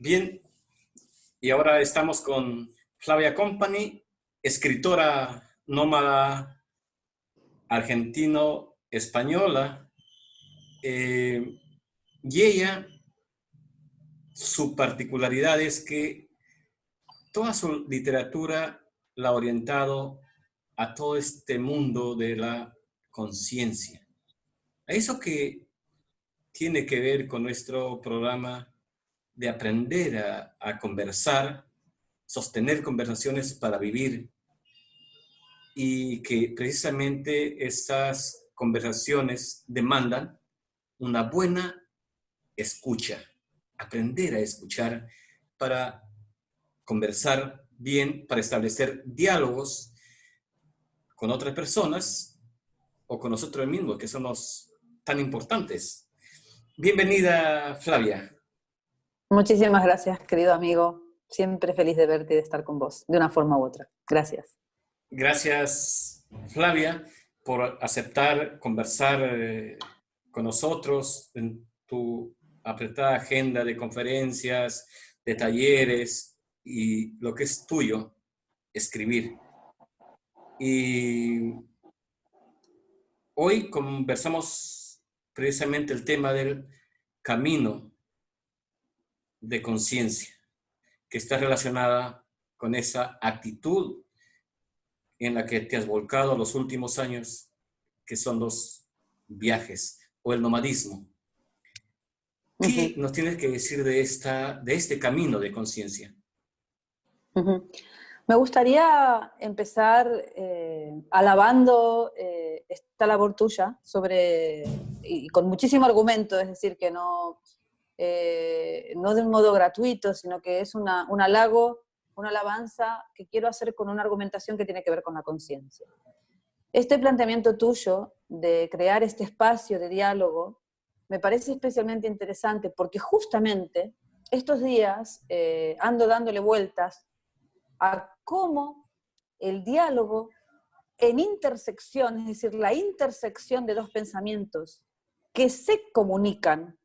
Bien, y ahora estamos con Flavia Company, escritora nómada argentino-española, y ella, su particularidad es que toda su literatura la ha orientado a todo este mundo de la conciencia. A eso que tiene que ver con nuestro programa de aprender a conversar, sostener conversaciones para vivir, y que precisamente estas conversaciones demandan una buena escucha, aprender a escuchar para conversar bien, para establecer diálogos con otras personas o con nosotros mismos, que somos tan importantes. Bienvenida, Flavia. Muchísimas gracias, querido amigo. Siempre feliz de verte y de estar con vos, de una forma u otra. Gracias. Gracias, Flavia, por aceptar conversar con nosotros en tu apretada agenda de conferencias, de talleres y lo que es tuyo, escribir. Y hoy conversamos precisamente el tema del camino de conciencia, que está relacionada con esa actitud en la que te has volcado los últimos años, que son los viajes o el nomadismo. ¿Qué nos tienes que decir de este camino de conciencia? Me gustaría empezar alabando esta labor tuya y con muchísimo argumento, es decir, que no de un modo gratuito, sino que es un halago, una alabanza que quiero hacer con una argumentación que tiene que ver con la conciencia. Este planteamiento tuyo de crear este espacio de diálogo me parece especialmente interesante porque justamente estos días ando dándole vueltas a cómo el diálogo en intersección, es decir, la intersección de dos pensamientos que se comunican,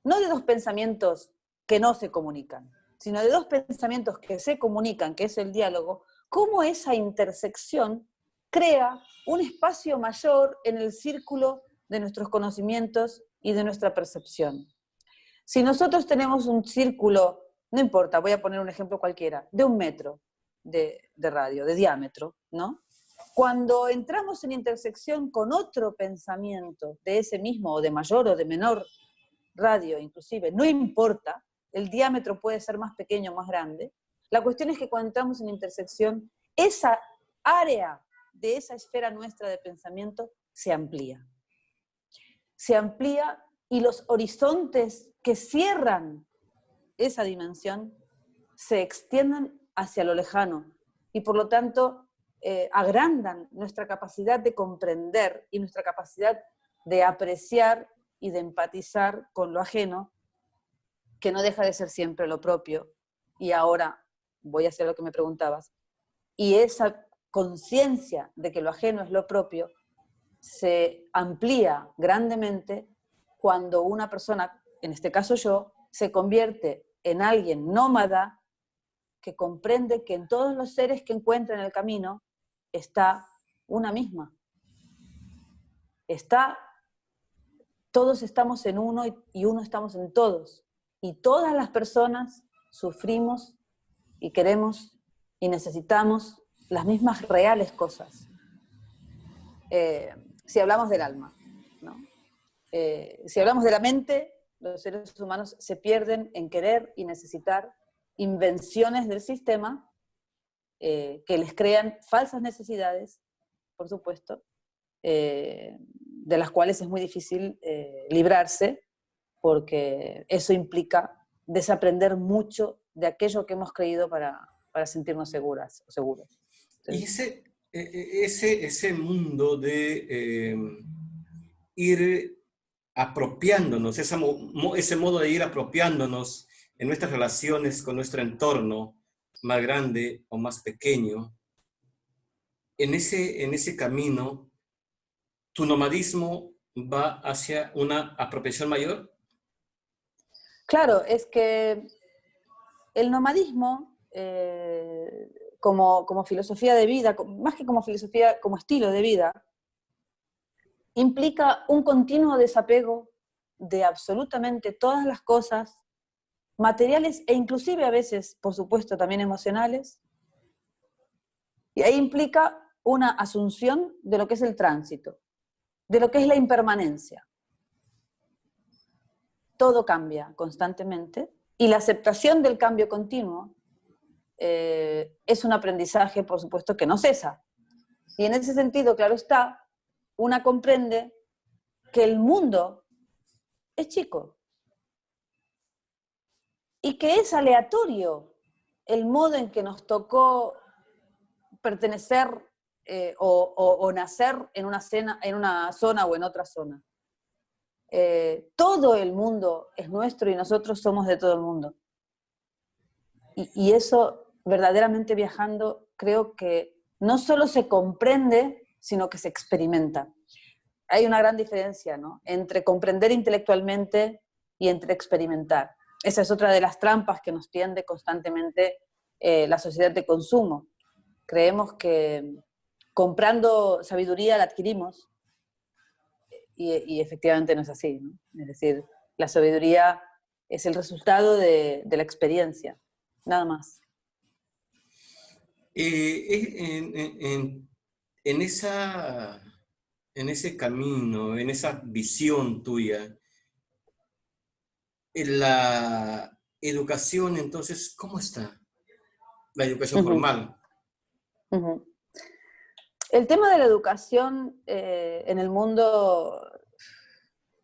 no de dos pensamientos que no se comunican, sino de dos pensamientos que se comunican, que es el diálogo, cómo esa intersección crea un espacio mayor en el círculo de nuestros conocimientos y de nuestra percepción. Si nosotros tenemos un círculo, no importa, voy a poner un ejemplo cualquiera, de 1 metro de radio, de diámetro, ¿no? Cuando entramos en intersección con otro pensamiento de ese mismo, o de mayor o de menor radio inclusive, no importa, el diámetro puede ser más pequeño o más grande, la cuestión es que cuando entramos en intersección, esa área de esa esfera nuestra de pensamiento se amplía. Se amplía y los horizontes que cierran esa dimensión se extienden hacia lo lejano y por lo tanto agrandan nuestra capacidad de comprender y nuestra capacidad de apreciar y de empatizar con lo ajeno, que no deja de ser siempre lo propio. Y ahora voy a hacer lo que me preguntabas. Y esa conciencia de que lo ajeno es lo propio se amplía grandemente cuando una persona, en este caso yo, se convierte en alguien nómada que comprende que en todos los seres que encuentra en el camino está una misma. Todos estamos en uno y uno estamos en todos. Y todas las personas sufrimos y queremos y necesitamos las mismas reales cosas. Si hablamos del alma, ¿no? Si hablamos de la mente, los seres humanos se pierden en querer y necesitar invenciones del sistema que les crean falsas necesidades, por supuesto, de las cuales es muy difícil librarse, porque eso implica desaprender mucho de aquello que hemos creído para sentirnos seguras o seguros. Entonces, y ese mundo de ir apropiándonos, ese modo de ir apropiándonos en nuestras relaciones con nuestro entorno, más grande o más pequeño, en ese camino, ¿tu nomadismo va hacia una apropiación mayor? Claro, es que el nomadismo, como filosofía de vida, más que como filosofía, como estilo de vida, implica un continuo desapego de absolutamente todas las cosas, materiales e inclusive a veces, por supuesto, también emocionales, y ahí implica una asunción de lo que es el tránsito, de lo que es la impermanencia. Todo cambia constantemente, y la aceptación del cambio continuo es un aprendizaje, por supuesto, que no cesa. Y en ese sentido, claro está, una comprende que el mundo es chico y que es aleatorio el modo en que nos tocó pertenecer o nacer en una zona o en otra zona. Todo el mundo es nuestro y nosotros somos de todo el mundo. Y eso, verdaderamente viajando, creo que no solo se comprende, sino que se experimenta. Hay una gran diferencia, ¿no?, entre comprender intelectualmente y entre experimentar. Esa es otra de las trampas que nos tiende constantemente la sociedad de consumo. Creemos que comprando sabiduría la adquirimos y efectivamente no es así, ¿no? Es decir, la sabiduría es el resultado de la experiencia, nada más. En ese camino, en esa visión tuya, en la educación, entonces, ¿cómo está? La educación formal. El tema de la educación en el mundo,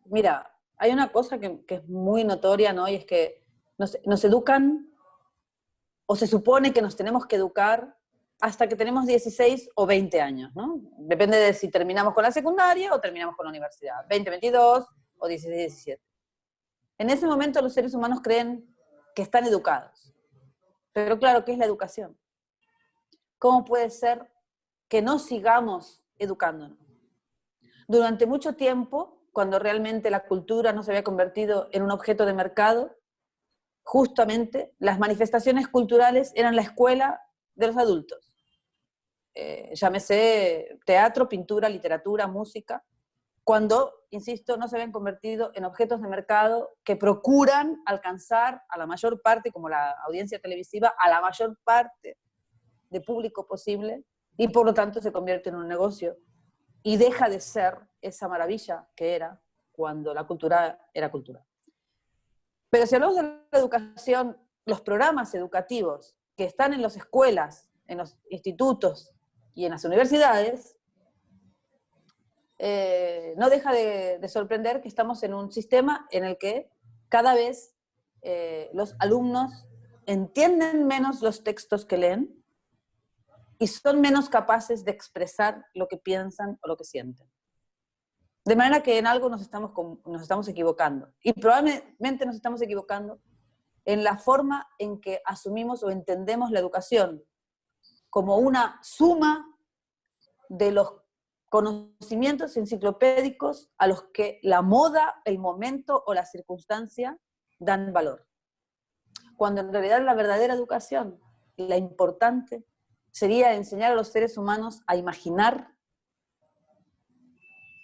mira, hay una cosa que es muy notoria, ¿no? Y es que nos educan, o se supone que nos tenemos que educar hasta que tenemos 16 o 20 años, ¿no? Depende de si terminamos con la secundaria o terminamos con la universidad, 20, 22 o 16, 17. En ese momento los seres humanos creen que están educados. Pero claro, ¿qué es la educación? ¿Cómo puede ser que no sigamos educándonos? Durante mucho tiempo, cuando realmente la cultura no se había convertido en un objeto de mercado, justamente las manifestaciones culturales eran la escuela de los adultos. Llámese teatro, pintura, literatura, música, cuando, insisto, no se habían convertido en objetos de mercado que procuran alcanzar a la mayor parte, como la audiencia televisiva, a la mayor parte de público posible, y por lo tanto se convierte en un negocio y deja de ser esa maravilla que era cuando la cultura era cultura. Pero si hablamos de la educación, los programas educativos que están en las escuelas, en los institutos y en las universidades, no deja de sorprender que estamos en un sistema en el que cada vez los alumnos entienden menos los textos que leen y son menos capaces de expresar lo que piensan o lo que sienten. De manera que en algo nos estamos equivocando. Y probablemente nos estamos equivocando en la forma en que asumimos o entendemos la educación como una suma de los conocimientos enciclopédicos a los que la moda, el momento o la circunstancia dan valor. Cuando en realidad la verdadera educación, la importante, sería enseñar a los seres humanos a imaginar,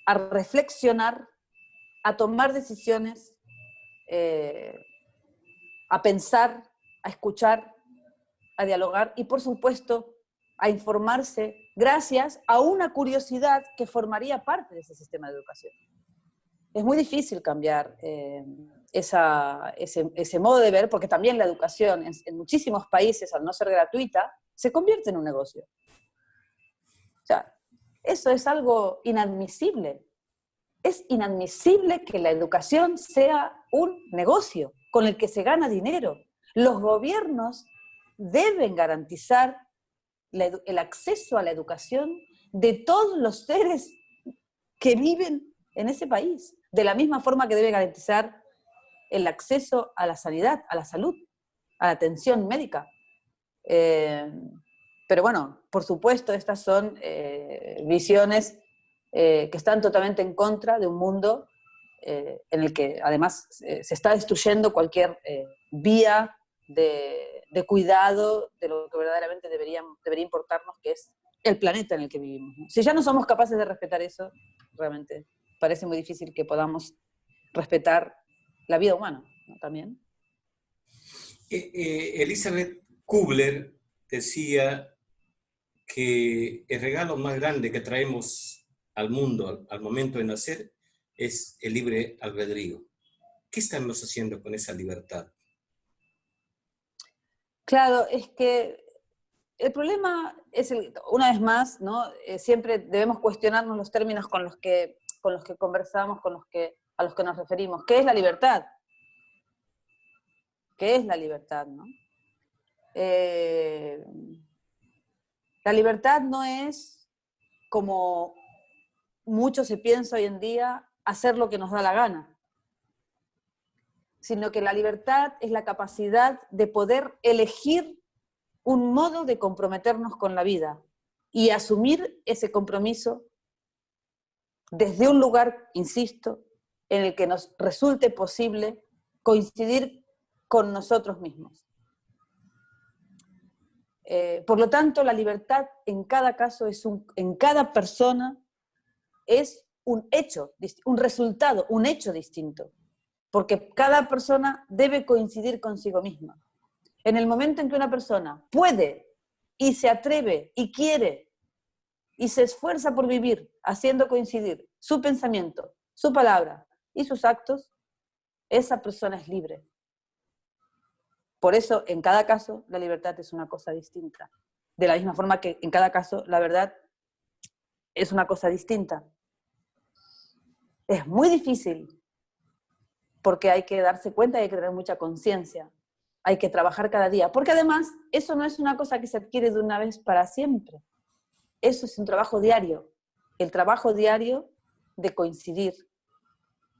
a reflexionar, a tomar decisiones, a pensar, a escuchar, a dialogar y, por supuesto, a informarse gracias a una curiosidad que formaría parte de ese sistema de educación. Es muy difícil cambiar ese modo de ver, porque también la educación en muchísimos países, al no ser gratuita, se convierte en un negocio. O sea, eso es algo inadmisible. Es inadmisible que la educación sea un negocio con el que se gana dinero. Los gobiernos deben garantizar el acceso a la educación de todos los seres que viven en ese país, de la misma forma que debe garantizar el acceso a la sanidad, a la salud, a la atención médica. Pero bueno, por supuesto, estas son visiones que están totalmente en contra de un mundo en el que además se está destruyendo cualquier vía de de cuidado de lo que verdaderamente debería importarnos, que es el planeta en el que vivimos, ¿no? Si ya no somos capaces de respetar eso, realmente parece muy difícil que podamos respetar la vida humana, ¿no? También. Elizabeth Kubler decía que el regalo más grande que traemos al mundo al momento de nacer es el libre albedrío. ¿Qué estamos haciendo con esa libertad? Claro, es que el problema es, una vez más, ¿no? Siempre debemos cuestionarnos los términos con los que conversamos, a los que nos referimos. ¿Qué es la libertad? ¿Qué es la libertad, no? La libertad no es, como mucho se piensa hoy en día, hacer lo que nos da la gana, sino que la libertad es la capacidad de poder elegir un modo de comprometernos con la vida y asumir ese compromiso desde un lugar, insisto, en el que nos resulte posible coincidir con nosotros mismos. Por lo tanto, la libertad en cada caso, en cada persona, es un hecho, un resultado, un hecho distinto, porque cada persona debe coincidir consigo misma. En el momento en que una persona puede y se atreve y quiere y se esfuerza por vivir haciendo coincidir su pensamiento, su palabra y sus actos, esa persona es libre. Por eso, en cada caso, la libertad es una cosa distinta. De la misma forma que en cada caso, la verdad es una cosa distinta. Es muy difícil, porque hay que darse cuenta y hay que tener mucha conciencia. Hay que trabajar cada día, porque además eso no es una cosa que se adquiere de una vez para siempre. Eso es un trabajo diario, el trabajo diario de coincidir,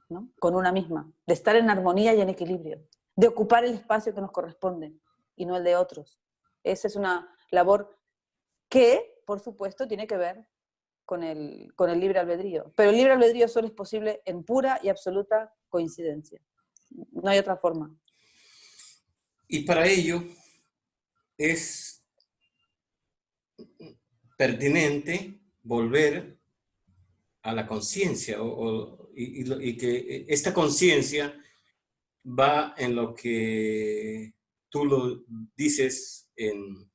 ¿no? Con una misma, de estar en armonía y en equilibrio, de ocupar el espacio que nos corresponde y no el de otros. Esa es una labor que, por supuesto, tiene que ver con el libre albedrío. Pero el libre albedrío solo es posible en pura y absoluta coincidencia. No hay otra forma. Y para ello es pertinente volver a la conciencia y que esta conciencia va en lo que tú lo dices en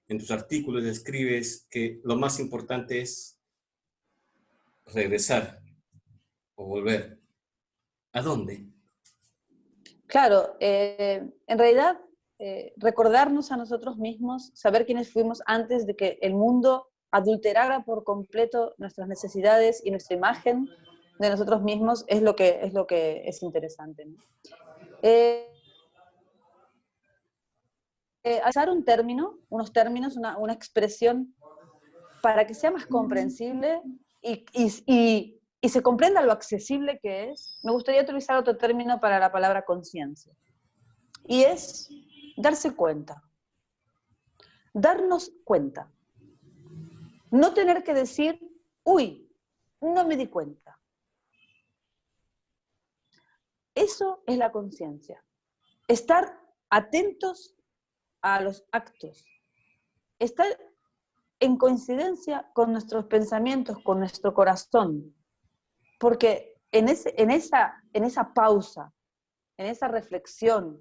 tus artículos, escribes que lo más importante es regresar o volver. ¿A dónde? Claro, en realidad recordarnos a nosotros mismos, saber quiénes fuimos antes de que el mundo adulterara por completo nuestras necesidades y nuestra imagen de nosotros mismos es lo que es interesante, ¿no? Usar unos términos, una expresión para que sea más comprensible y se comprenda lo accesible que es. Me gustaría utilizar otro término para la palabra conciencia. Y es darse cuenta. Darnos cuenta. No tener que decir, uy, no me di cuenta. Eso es la conciencia. Estar atentos a los actos. Estar en coincidencia con nuestros pensamientos, con nuestro corazón. Porque en esa pausa, en esa reflexión,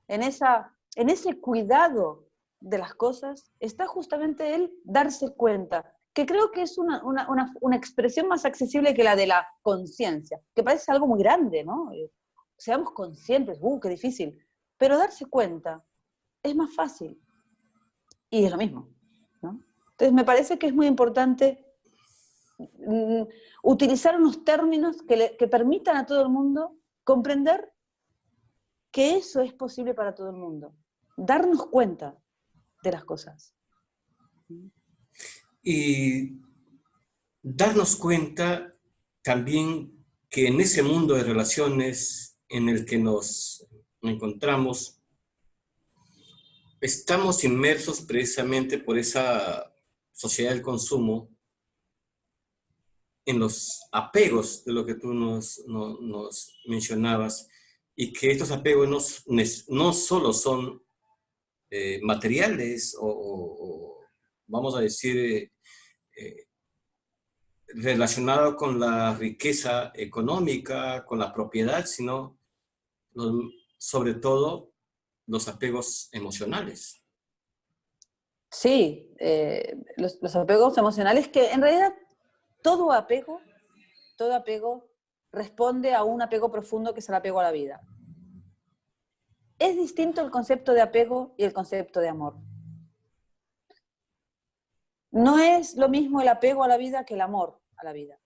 en ese cuidado de las cosas, está justamente el darse cuenta, que creo que es una expresión más accesible que la de la conciencia, que parece algo muy grande, ¿no? Seamos conscientes, qué difícil, pero darse cuenta es más fácil, y es lo mismo, ¿no? Entonces me parece que es muy importante utilizar unos términos que permitan a todo el mundo comprender que eso es posible para todo el mundo. Darnos cuenta de las cosas. Y darnos cuenta también que en ese mundo de relaciones en el que nos encontramos, estamos inmersos precisamente por esa sociedad del consumo en los apegos de lo que tú nos mencionabas, y que estos apegos no solo son materiales vamos a decir, relacionado con la riqueza económica, con la propiedad, sino sobre todo los apegos emocionales. Sí, los apegos emocionales, que en realidad todo apego responde a un apego profundo que es el apego a la vida. Es distinto el concepto de apego y el concepto de amor. No es lo mismo el apego a la vida que el amor a la vida.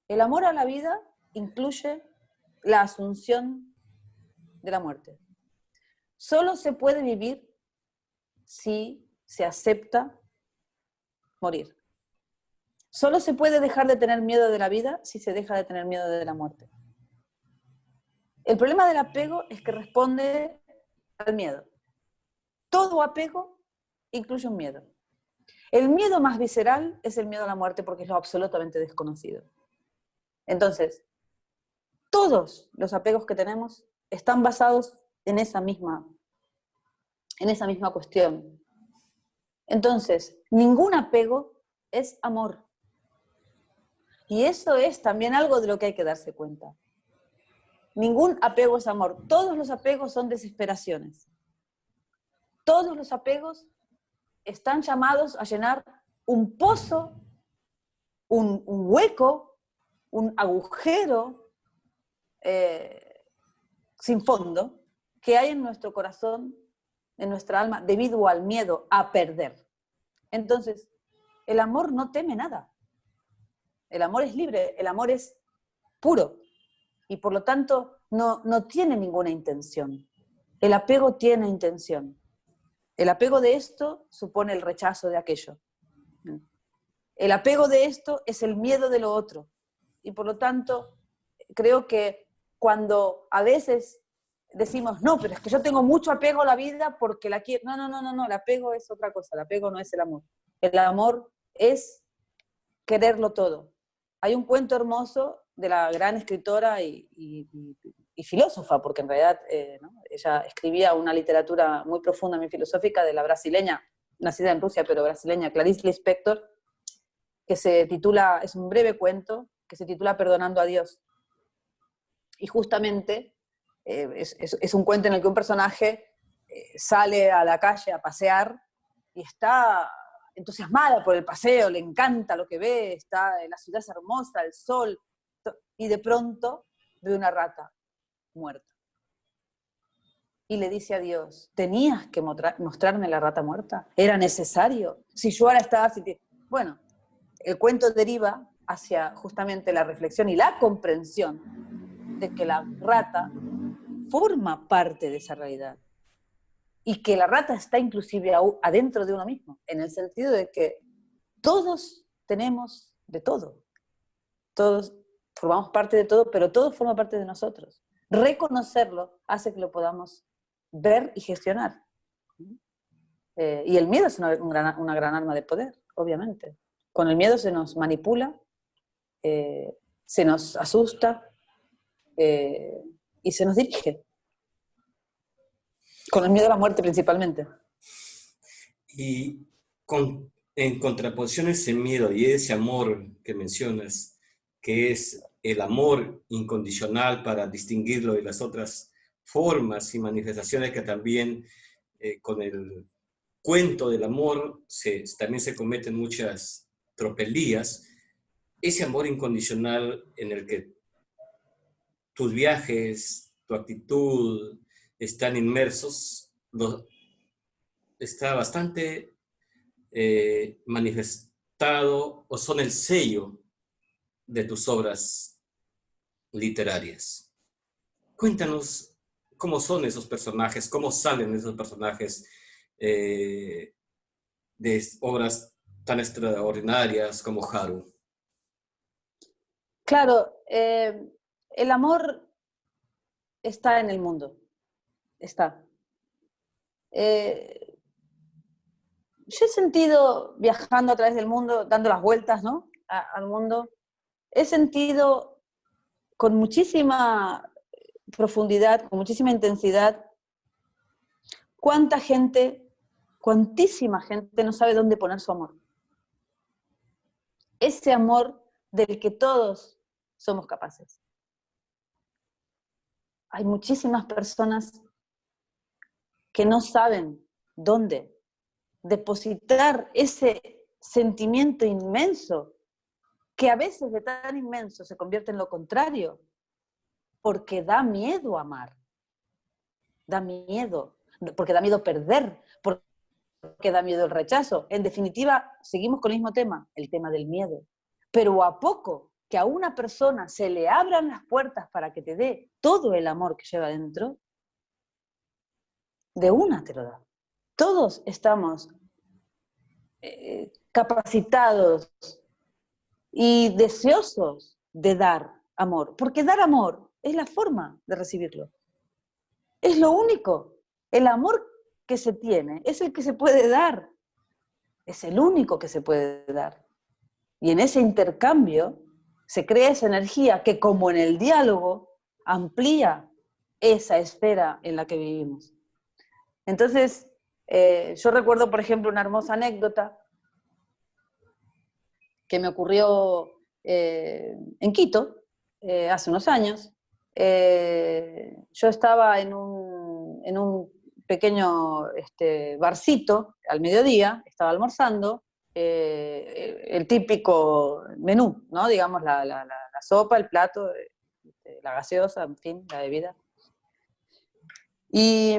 El amor a la vida incluye la asunción de la muerte. Solo se puede vivir si se acepta morir. Solo se puede dejar de tener miedo de la vida si se deja de tener miedo de la muerte. El problema del apego es que responde al miedo. Todo apego incluye un miedo. El miedo más visceral es el miedo a la muerte porque es lo absolutamente desconocido. Entonces, todos los apegos que tenemos están basados en esa misma cuestión. Entonces, ningún apego es amor. Y eso es también algo de lo que hay que darse cuenta. Ningún apego es amor. Todos los apegos son desesperaciones. Todos los apegos están llamados a llenar un pozo, un hueco, un agujero sin fondo que hay en nuestro corazón, en nuestra alma, debido al miedo a perder. Entonces, el amor no teme nada. El amor es libre, el amor es puro y por lo tanto no tiene ninguna intención. El apego tiene intención. El apego de esto supone el rechazo de aquello. El apego de esto es el miedo de lo otro. Y por lo tanto, creo que cuando a veces decimos, no, pero es que yo tengo mucho apego a la vida porque la quiero. No, el apego es otra cosa, el apego no es el amor. El amor es quererlo todo. Hay un cuento hermoso de la gran escritora y filósofa, porque en realidad ¿no? Ella escribía una literatura muy profunda, muy filosófica, de la brasileña, nacida en Rusia, pero brasileña, Clarice Lispector, que se titula, es un breve cuento, que se titula Perdonando a Dios. Y justamente es un cuento en el que un personaje sale a la calle a pasear y está entusiasmada por el paseo, le encanta lo que ve, la ciudad es hermosa, el sol, y de pronto ve una rata muerta. Y le dice a Dios, ¿tenías que mostrarme la rata muerta? ¿Era necesario? Si yo ahora estaba así... Bueno, el cuento deriva hacia justamente la reflexión y la comprensión de que la rata forma parte de esa realidad. Y que la rata está inclusive adentro de uno mismo, en el sentido de que todos tenemos de todo. Todos formamos parte de todo, pero todo forma parte de nosotros. Reconocerlo hace que lo podamos ver y gestionar. Y el miedo es una gran arma de poder, obviamente. Con el miedo se nos manipula, se nos asusta y se nos dirige. Con el miedo a la muerte principalmente. Y en contraposición a ese miedo y ese amor que mencionas, que es el amor incondicional para distinguirlo de las otras formas y manifestaciones que también con el cuento del amor también se cometen muchas tropelías. Ese amor incondicional en el que tus viajes, tu actitud están inmersos, está bastante manifestado o son el sello de tus obras literarias. Cuéntanos cómo son esos personajes, cómo salen esos personajes de obras tan extraordinarias como Haru. Claro, el amor está en el mundo, está. Yo he sentido, viajando a través del mundo, dando las vueltas, ¿no? Al mundo, he sentido con muchísima profundidad, con muchísima intensidad, ¿Cuánta gente, cuantísima gente no sabe dónde poner su amor? Ese amor del que todos somos capaces. Hay muchísimas personas que no saben dónde depositar ese sentimiento inmenso, que a veces de tan inmenso se convierte en lo contrario, porque da miedo amar, da miedo, porque da miedo perder, porque da miedo el rechazo. En definitiva, seguimos con el mismo tema, el tema del miedo. Pero a poco que a una persona se le abran las puertas para que te dé todo el amor que lleva dentro, de una te lo da. Todos estamos capacitados y deseosos de dar amor, porque dar amor es la forma de recibirlo. Es lo único. El amor que se tiene es el que se puede dar. Es el único que se puede dar. Y en ese intercambio se crea esa energía que, como en el diálogo, amplía esa esfera en la que vivimos. Entonces, yo recuerdo, por ejemplo, una hermosa anécdota que me ocurrió en Quito, hace unos años. Yo estaba en un pequeño barcito al mediodía, estaba almorzando, el típico menú, ¿no? Digamos, la sopa, el plato, la gaseosa, en fin, la bebida. Y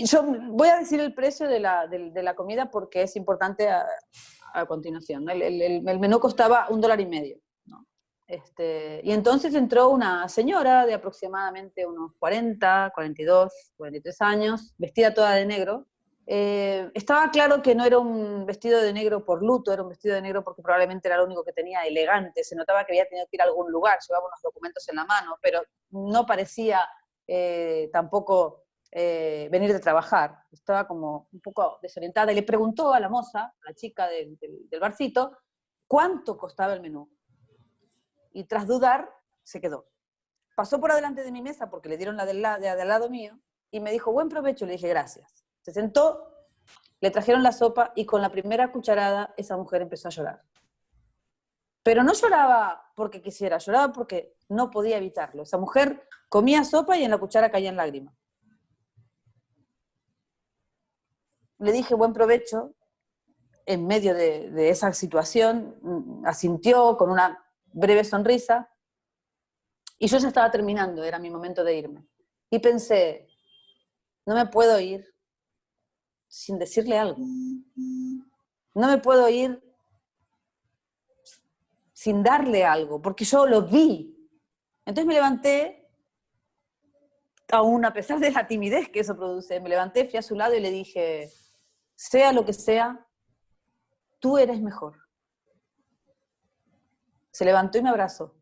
yo voy a decir el precio de la comida porque es importante a continuación, ¿no? El menú costaba $1.50, ¿no? Y entonces entró una señora de aproximadamente unos 40, 42, 43 años, vestida toda de negro. Estaba claro que no era un vestido de negro por luto, era un vestido de negro porque probablemente era lo único que tenía elegante, se notaba que había tenido que ir a algún lugar, llevaba unos documentos en la mano, pero no parecía tampoco venir de trabajar, estaba como un poco desorientada, y le preguntó a la moza, a la chica del barcito, cuánto costaba el menú. Y tras dudar, se quedó. Pasó por adelante de mi mesa porque le dieron la de al lado mío y me dijo, buen provecho, le dije, gracias. Se sentó, le trajeron la sopa y con la primera cucharada esa mujer empezó a llorar. Pero no lloraba porque quisiera, lloraba porque no podía evitarlo. Esa mujer comía sopa y en la cuchara caían lágrimas. Le dije, buen provecho, en medio de esa situación, asintió con una breve sonrisa, y yo ya estaba terminando, era mi momento de irme. Y pensé, no me puedo ir sin decirle algo. No me puedo ir sin darle algo, porque yo lo vi. Entonces me levanté, aún a pesar de la timidez que eso produce, me levanté, fui a su lado y le dije, sea lo que sea, tú eres mejor. Se levantó y me abrazó.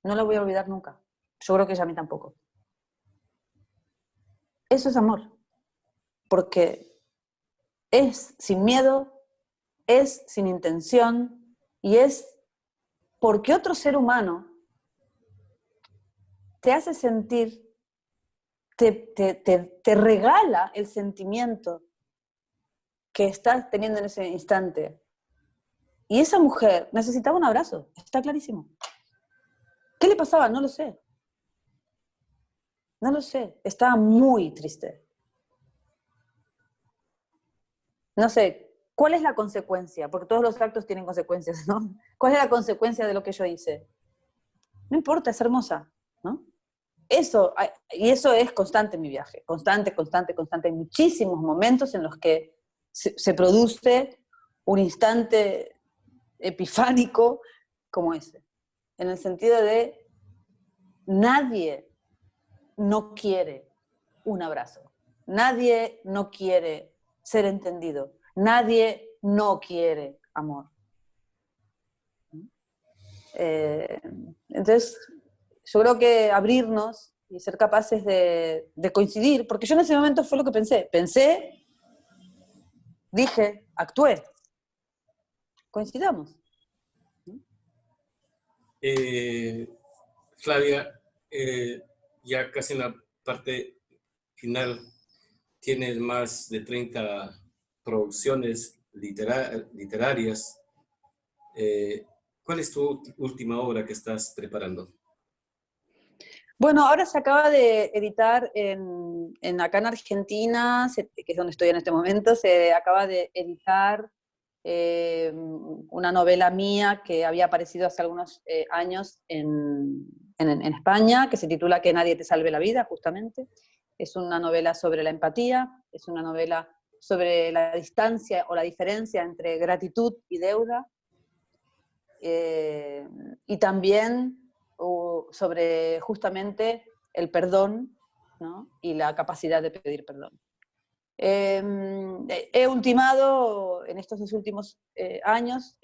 No lo voy a olvidar nunca. Yo creo que ella a mí tampoco. Eso es amor. Porque es sin miedo, es sin intención y es porque otro ser humano te hace sentir, te regala el sentimiento que estás teniendo en ese instante. Y esa mujer necesitaba un abrazo, está clarísimo. ¿Qué le pasaba? No lo sé. No lo sé. Estaba muy triste. No sé, ¿cuál es la consecuencia? Porque todos los actos tienen consecuencias, ¿no? ¿Cuál es la consecuencia de lo que yo hice? No importa, es hermosa, ¿no? Eso, y eso es constante en mi viaje, constante, constante, constante. Hay muchísimos momentos en los que se produce un instante epifánico como ese, en el sentido de nadie no quiere un abrazo, nadie no quiere ser entendido, nadie no quiere amor. Entonces, yo creo que abrirnos y ser capaces de coincidir, porque yo en ese momento fue lo que pensé, dije, actué, coincidamos. Flavia, ya casi en la parte final tienes más de 30 producciones literarias. ¿Cuál es tu última obra que estás preparando? Bueno, ahora se acaba de editar acá en Argentina, que es donde estoy en este momento, se acaba de editar una novela mía que había aparecido hace algunos años en España, que se titula Que nadie te salve la vida, justamente. Es una novela sobre la empatía, es una novela sobre la distancia o la diferencia entre gratitud y deuda, y también sobre justamente el perdón, ¿no? Y la capacidad de pedir perdón. He ultimado en estos 2 últimos años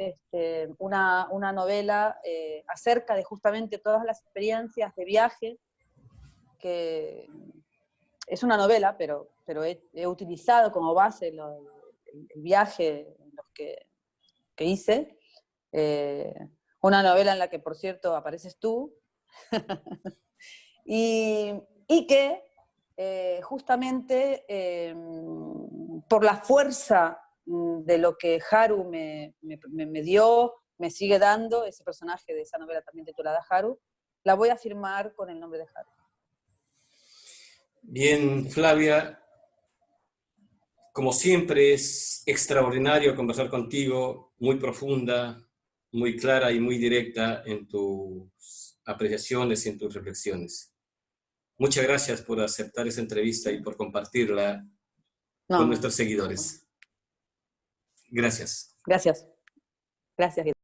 una novela acerca de justamente todas las experiencias de viaje, que es una novela, pero he utilizado como base el viaje que hice. Una novela en la que, por cierto, apareces tú, y que justamente por la fuerza de lo que Haru me dio, me sigue dando, ese personaje de esa novela también titulada Haru, la voy a firmar con el nombre de Haru. Bien, Flavia, como siempre es extraordinario conversar contigo, muy profunda, muy clara y muy directa en tus apreciaciones y en tus reflexiones. Muchas gracias por aceptar esa entrevista y por compartirla con nuestros seguidores. Gracias. Gracias. Gracias.